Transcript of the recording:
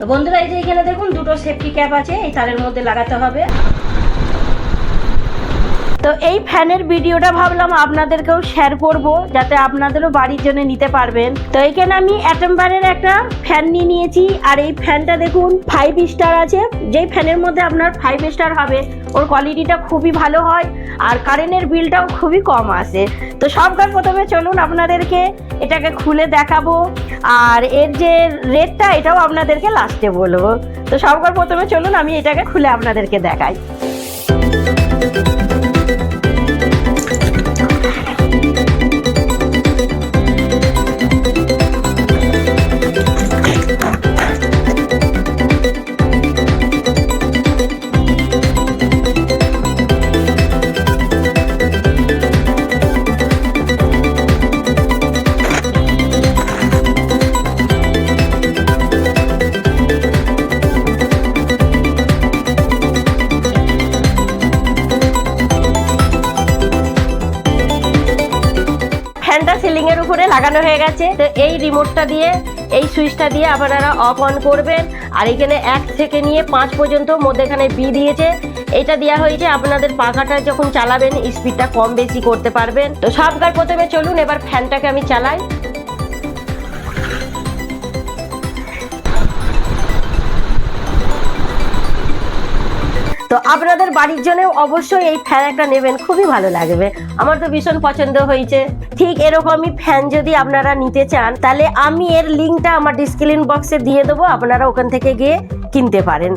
তো বন্ধুরা, এই যে এখানে দেখুন দুটো সেফটি ক্যাপ আছে, এই তারের মধ্যে লাগাতে হবে। তো এই ফ্যানের ভিডিওটা ভাবলাম আপনাদেরকেও শেয়ার করব, যাতে আপনাদেরও বাড়ির জন্য নিতে পারবেন। তো এখানে আমি অ্যাটেম্বারের একটা ফ্যান নিয়েছি, আর এই ফ্যানটা দেখুন 5 স্টার আছে। যেই ফ্যানের মধ্যে আপনার 5 স্টার হবে ওর কোয়ালিটিটা খুবই ভালো হয়, আর কারেন্টের বিলটাও খুবই কম আসে। তো সবকার প্রথমে চলুন আপনাদেরকে এটাকে খুলে দেখাবো, আর এর যে রেটটা এটাও আপনাদেরকে লাস্টে বলবো। তো সবকার প্রথমে চলুন আমি এটাকে খুলে আপনাদেরকে দেখাই। ফ্যানটা সিলিং এর উপরে লাগানো হয়ে গেছে। তো এই রিমোটটা দিয়ে, এই সুইচটা দিয়ে আপনারা অফ অন করবেন। আর এখানে 1 থেকে নিয়ে 5 পর্যন্ত মধ্যেখানে বি দিয়েছে। এটা দেওয়া হয়েছে আপনাদের পাখাটা যখন চালাবেন স্পিডটা কম বেশি করতে পারবেন। তো সবকার প্রথমে চলুন এবার ফ্যানটাকে আমি চালাই। তো আপনাদের বাড়ির জন্য অবশ্যই এই ফ্যান একটা নেবেন, খুবই ভালো লাগবে। আমার তো ভীষণ পছন্দ হয়েছে। ঠিক এরকমই ফ্যান যদি আপনারা নিতে চান, তাহলে আমি এর লিঙ্কটা আমার ডিসক্রিপশন বক্সে দিয়ে দেবো, আপনারা ওখান থেকে গিয়ে কিনতে পারেন।